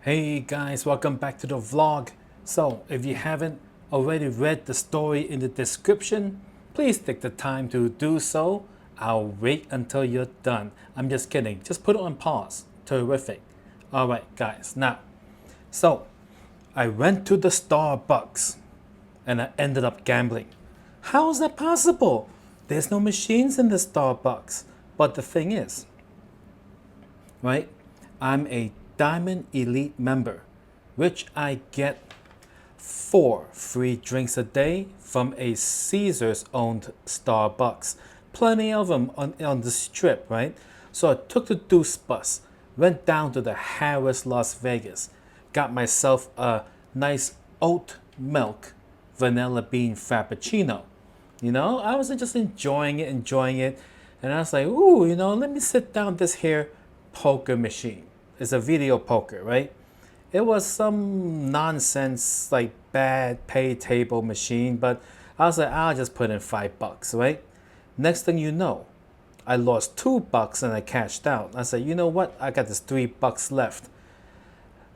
Hey guys, welcome back to the vlog. So if you haven't already read the story in the description, please take the time to do so. I'll wait until you're done. I'm just kidding, just put it on pause. Terrific. Alright guys, now, so I went to the Starbucks and I ended up gambling. How is that possible? There's no machines in the Starbucks. But the thing is, right? I'm a Diamond Elite member, which I get 4 free drinks a day from a Caesars owned Starbucks. Plenty of them on the strip, right? So I took the Deuce bus, went down to the Harrah's Las Vegas, got myself a nice oat milk vanilla bean frappuccino. I was just enjoying it. And I was like, ooh, let me sit down this here poker machine. It's a video poker, right? It was some nonsense, like bad pay table machine, but I was like, I'll just put in $5, right? Next thing you know, I lost $2 and I cashed out. I said, you know what? I got this $3 left.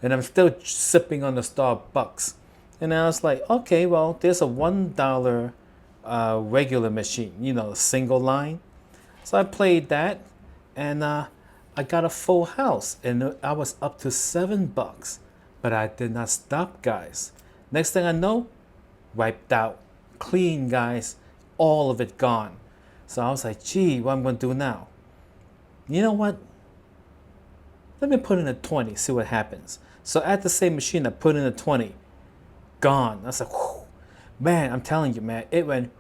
And I'm still sipping on the Starbucks. And I was like, okay, well, there's a $1 regular machine, a single line. So I played that, and I got a full house, and I was up to $7. But I did not stop, guys. Next thing I know, wiped out, clean, guys, all of it gone. So I was like, gee, what am I going to do now? You know what? Let me put in a 20, see what happens. So at the same machine, I put in a 20, gone. I was like, whew. Man, I'm telling you, man, it went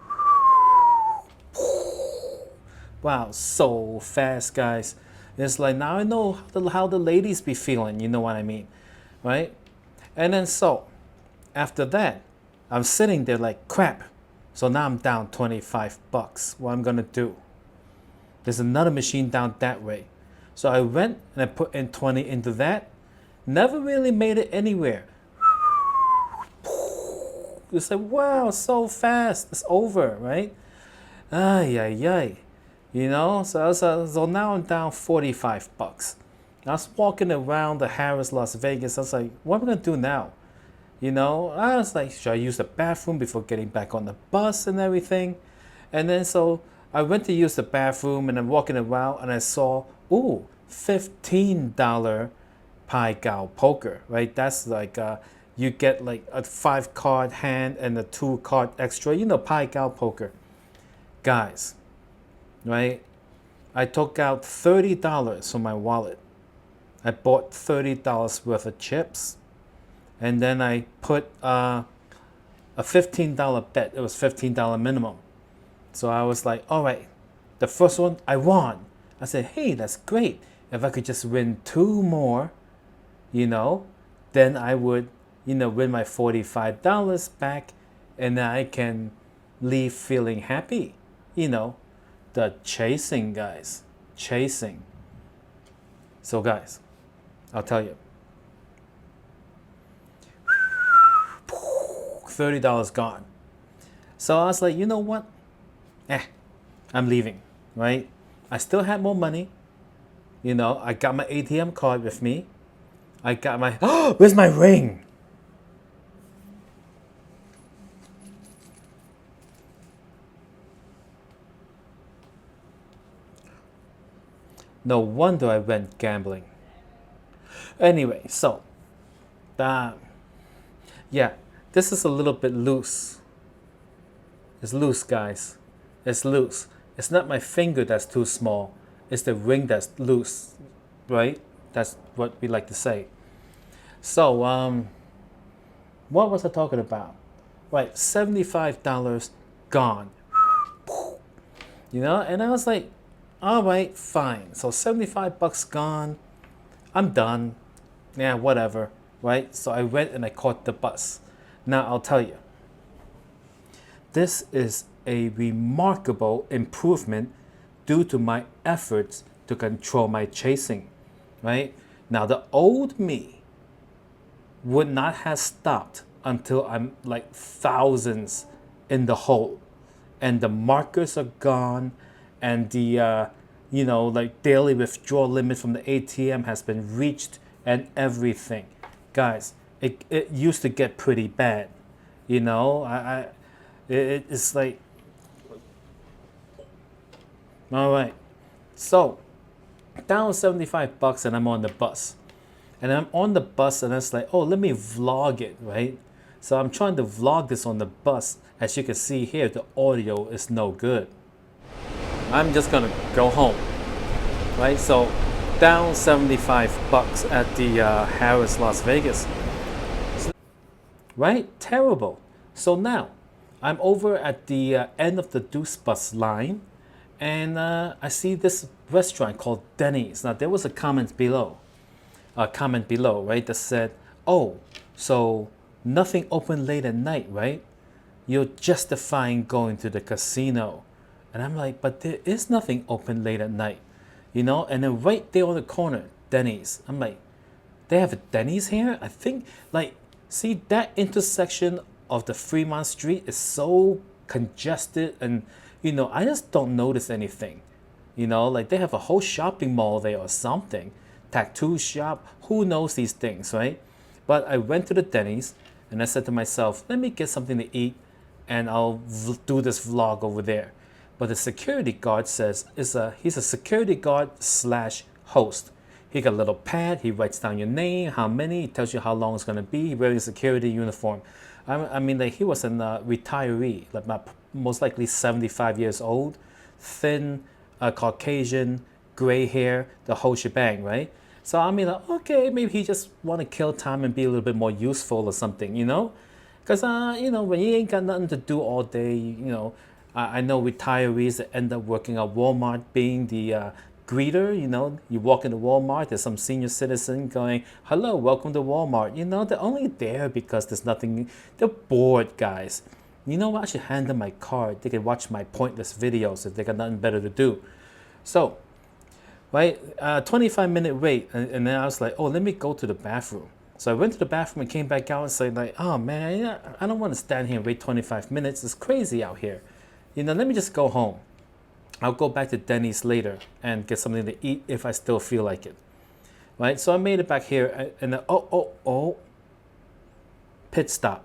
wow, so fast, guys. It's like, now I know how the ladies be feeling, you know what I mean, right? And then so, after that, I'm sitting there like, crap. So now I'm down $25. What I'm gonna do? There's another machine down that way. So I went and I put in 20 into that. Never really made it anywhere. It's like, wow, so fast. It's over, right? Ay, ay, ay. So now I'm down $45. I was walking around the Harrah's Las Vegas. I was like, what am I going to do now? I was like, should I use the bathroom before getting back on the bus and everything? And then so I went to use the bathroom and I'm walking around and I saw, ooh, $15 Pai Gow poker, right? That's like, you get like a 5-card hand and a 2-card extra, Pai Gow poker. Guys, right? I took out $30 from my wallet. I bought $30 worth of chips. And then I put a $15 bet. It was $15 minimum. So I was like, all right, the first one I won. I said, hey, that's great. If I could just win 2 more, then I would, win my $45 back and then I can leave feeling happy, the chasing, guys, chasing. So guys, I'll tell you, $30 gone. So I was like, you know what? I'm leaving, right? I still had more money. I got my ATM card with me. I got my, where's my ring? No wonder I went gambling. Anyway, so, yeah, this is a little bit loose. It's loose, guys. It's loose. It's not my finger that's too small. It's the ring that's loose, right? That's what we like to say. So, what was I talking about? Right, $75 gone. And I was like, all right, fine. So $75 gone. I'm done. Yeah, whatever, right? So I went and I caught the bus. Now I'll tell you, this is a remarkable improvement due to my efforts to control my chasing, right? Now the old me would not have stopped until I'm like thousands in the hole and the markers are gone and the like daily withdrawal limit from the ATM has been reached and everything. guys, it used to get pretty bad. You know, it's like, all right. So down 75 bucks and I'm on the bus. And I'm on the bus and it's like, oh, let me vlog it, right? So I'm trying to vlog this on the bus. As you can see here, the audio is no good. I'm just gonna go home, right? So down 75 bucks at the Harris Las Vegas, right? Terrible. So now I'm over at the end of the Deuce bus line, and I see this restaurant called Denny's. Now there was a comment below, right, that said, "Oh, so nothing open late at night, right? You're justifying going to the casino." And I'm like, "But there is nothing open late at night, you know?" And then right there on the corner, Denny's. I'm like, they have a Denny's here? I think, like, see, that intersection of the Fremont Street is so congested, and I just don't notice anything. Like they have a whole shopping mall there or something, tattoo shop, who knows these things, right? But I went to the Denny's and I said to myself, let me get something to eat and I'll do this vlog over there. But the security guard says he's a security guard slash host. He got a little pad, he writes down your name, how many, he tells you how long it's gonna be, wearing a security uniform. I mean, like, he was a retiree, like most likely 75 years old, thin, Caucasian, gray hair, the whole shebang, right? So I mean, like, okay, maybe he just want to kill time and be a little bit more useful or something, Because, when you ain't got nothing to do all day, I know retirees that end up working at Walmart being the greeter, you walk into Walmart, there's some senior citizen going, hello, welcome to Walmart. They're only there because there's nothing, they're bored, guys. You know what, I should hand them my card. They can watch my pointless videos if they got nothing better to do. So, right, 25-minute wait, and then I was like, oh, let me go to the bathroom. So I went to the bathroom and came back out and said, like, oh man, I don't want to stand here and wait 25 minutes. It's crazy out here. Let me just go home. I'll go back to Denny's later and get something to eat if I still feel like it. Right? So I made it back here and then, pit stop.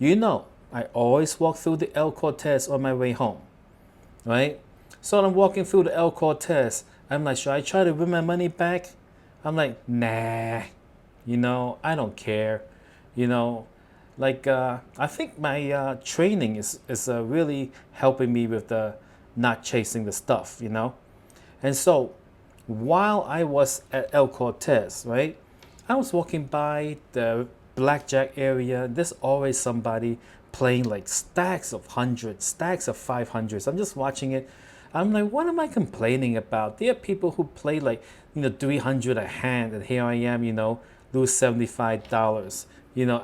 I always walk through the El Cortez on my way home. Right? So I'm walking through the El Cortez. I'm like, should I try to win my money back? I'm like, nah. I don't care. I think my training is really helping me with the not chasing the stuff, And so while I was at El Cortez, right, I was walking by the blackjack area. There's always somebody playing like stacks of hundreds, stacks of 500s. I'm just watching it. I'm like, what am I complaining about? There are people who play like, 300 a hand, and here I am, lose $75,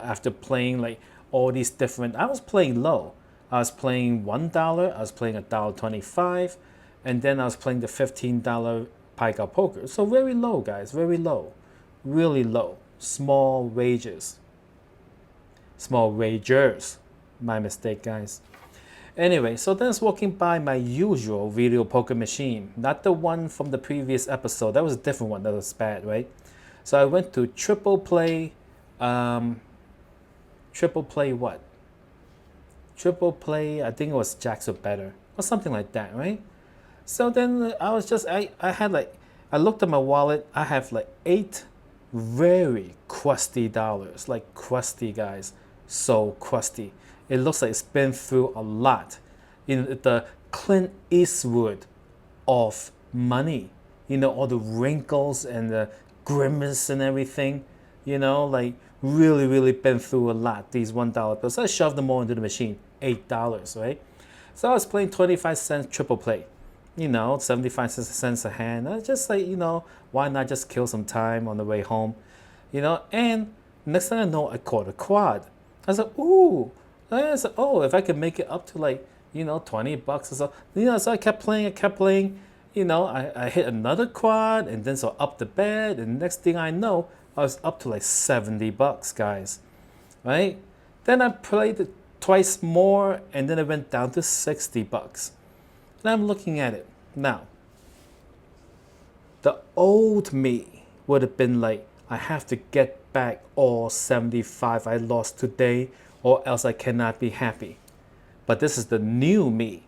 after playing like all these different, I was playing low. I was playing $1, I was playing $1.25, and then I was playing the $15 Pike Out Poker. So very low, guys, very low, really low. Small wages. Small wagers. My mistake, guys. Anyway, so then I was walking by my usual video poker machine, not the one from the previous episode. That was a different one. That was bad, right? So I went to triple play what? Triple play, I think it was Jacks or better, or something like that, right? So then I was just, I had like, I looked at my wallet, I have like 8 very crusty dollars, like crusty, guys, so crusty. It looks like it's been through a lot. The Clint Eastwood of money, all the wrinkles and the grimace and everything, like really, really been through a lot, these $1 bills. So I shoved them all into the machine, $8, right? So I was playing 25 cents triple play, 75 cents a hand. I was just like, why not just kill some time on the way home, and next thing I know, I caught a quad. I was like, ooh. I said, oh, if I could make it up to like, $20 or so. So I kept playing, I hit another quad, and then so up the bed, and next thing I know, I was up to like $70, guys, right? Then I played it twice more, and then it went down to $60. And I'm looking at it now. The old me would have been like, I have to get back all 75 I lost today, or else I cannot be happy. But this is the new me.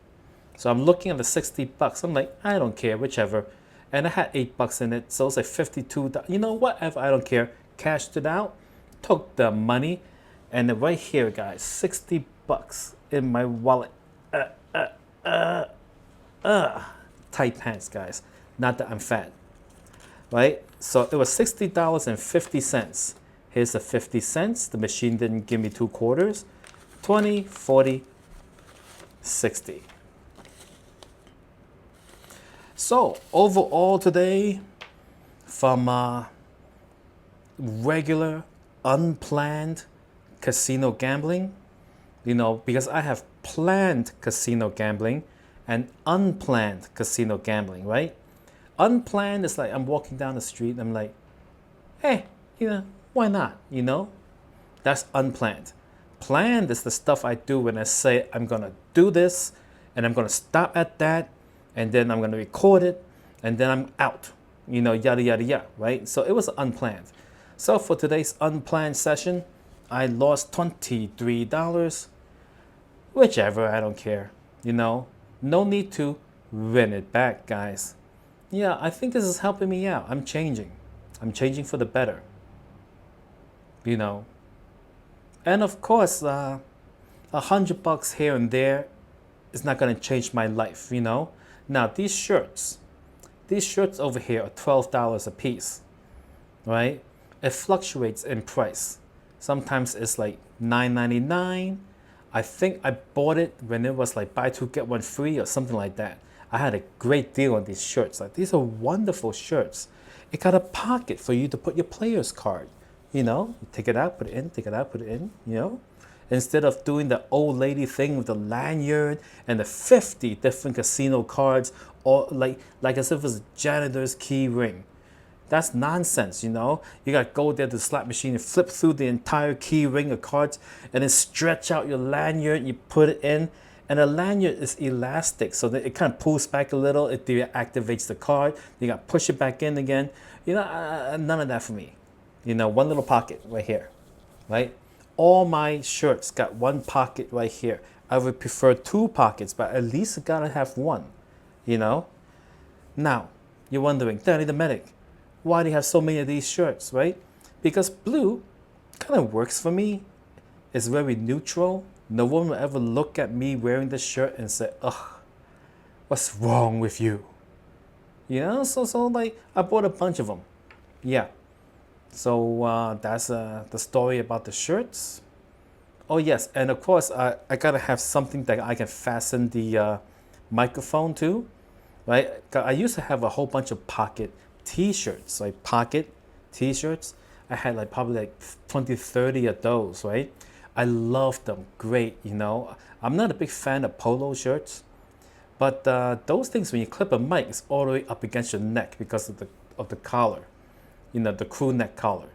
So I'm looking at the 60 bucks. I'm like, I don't care, whichever. And I had 8 bucks in it, so it's like 52. You know, whatever, I don't care. Cashed it out, took the money, and then right here, guys, 60 bucks in my wallet. Tight pants, guys. Not that I'm fat, right? So it was $60.50. Here's the 50 cents. The machine didn't give me 2 quarters. 20, 40, 60. So overall today, from regular, unplanned casino gambling, you know, because I have planned casino gambling and unplanned casino gambling, right? Unplanned is like I'm walking down the street and I'm like, hey, you know, why not? You know, that's unplanned. Planned is the stuff I do when I say I'm gonna do this and I'm gonna stop at that and then I'm gonna record it and then I'm out, you know, yada yada yada, right? So it was unplanned. So for today's unplanned session, I lost $23. Whichever, I don't care, you know. No need to win it back, guys. Yeah, I think this is helping me out. I'm changing. I'm changing for the better, you know. And of course, $100 here and there is not gonna change my life, you know. Now these shirts over here are $12 a piece, right? It fluctuates in price. Sometimes it's like $9.99. I think I bought it when it was like buy two get one free or something like that. I had a great deal on these shirts. Like, these are wonderful shirts. It got a pocket for you to put your player's card. You know, you take it out, put it in, take it out, put it in, you know. Instead of doing the old lady thing with the lanyard and the 50 different casino cards, or like as if it was a janitor's key ring. That's nonsense, you know. You got to go there to the slot machine and flip through the entire key ring of cards and then stretch out your lanyard, you put it in, and the lanyard is elastic, so that it kind of pulls back a little, it deactivates the card, you got to push it back in again. You know, none of that for me. You know, one little pocket right here, right? All my shirts got one pocket right here. I would prefer 2 pockets, but at least I gotta have one, you know? Now, you're wondering, Danny the Medic, why do you have so many of these shirts, right? Because blue kind of works for me. It's very neutral. No one will ever look at me wearing this shirt and say, ugh, what's wrong with you? You know, so like, I bought a bunch of them. Yeah. So that's the story about the shirts. Oh yes, and of course I gotta have something that I can fasten the microphone to, right? I used to have a whole bunch of pocket t-shirts, like pocket t-shirts. I had like probably like 20, 30 of those, right? I loved them, great, you know. I'm not a big fan of polo shirts, but those things, when you clip a mic, it's all the way up against your neck because of the collar. You know, the crew neck collar.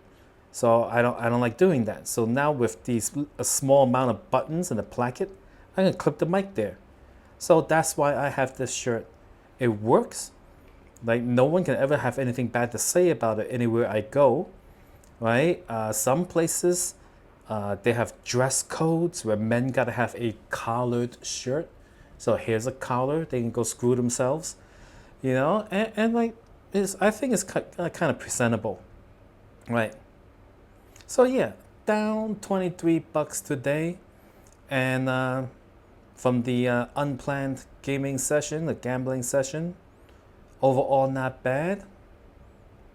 So I don't like doing that. So now with these a small amount of buttons and a placket, I can clip the mic there. So that's why I have this shirt. It works. Like, no one can ever have anything bad to say about it anywhere I go, right? Some places they have dress codes where men gotta have a collared shirt. So here's a collar. They can go screw themselves, you know. And like, I think it's kind of presentable, right? So yeah, down $23 today, and from the unplanned gaming session, the gambling session, overall not bad.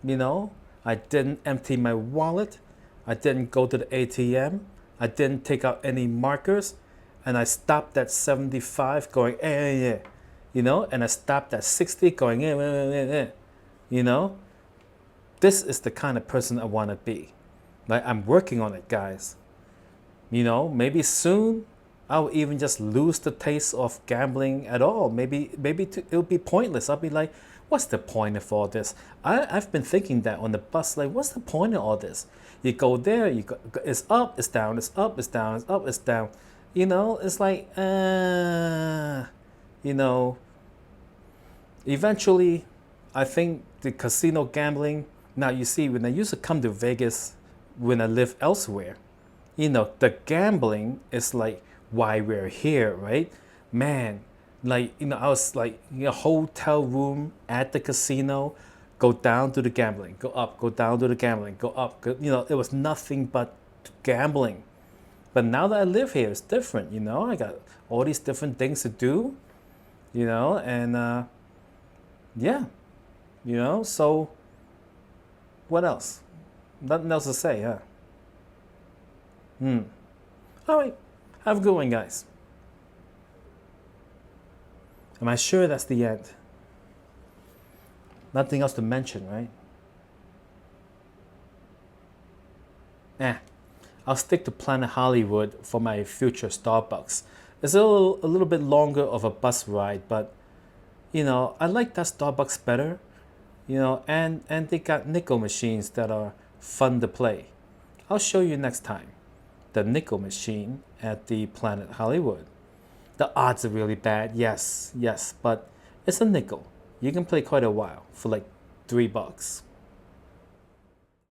You know, I didn't empty my wallet, I didn't go to the ATM, I didn't take out any markers, and I stopped at 75 going, yeah, you know, and I stopped at 60 going, yeah. You know, this is the kind of person I want to be. Like, I'm working on it, guys. You know, maybe soon I'll even just lose the taste of gambling at all. Maybe it'll be pointless. I'll be like, what's the point of all this? I've been thinking that on the bus. Like, what's the point of all this? You go there, it's up, it's down, it's up, it's down, it's up, it's down. You know, it's like, you know, eventually, I think the casino gambling Now you see, when I used to come to Vegas, when I live elsewhere, the gambling is like why we're here, right? Man, like, I was like in a hotel room at the casino, go down to the gambling, go up, go down to the gambling, go up. It was nothing but gambling. But now that I live here, it's different, I got all these different things to do, and yeah, so what else? Nothing else to say, huh? All right. Have a good one, guys. Am I sure that's the end? Nothing else to mention, right? I'll stick to Planet Hollywood for my future Starbucks. It's a little bit longer of a bus ride, but I like that Starbucks better. And they got nickel machines that are fun to play. I'll show you next time the nickel machine at the Planet Hollywood. The odds are really bad, yes, but it's a nickel. You can play quite a while for like $3.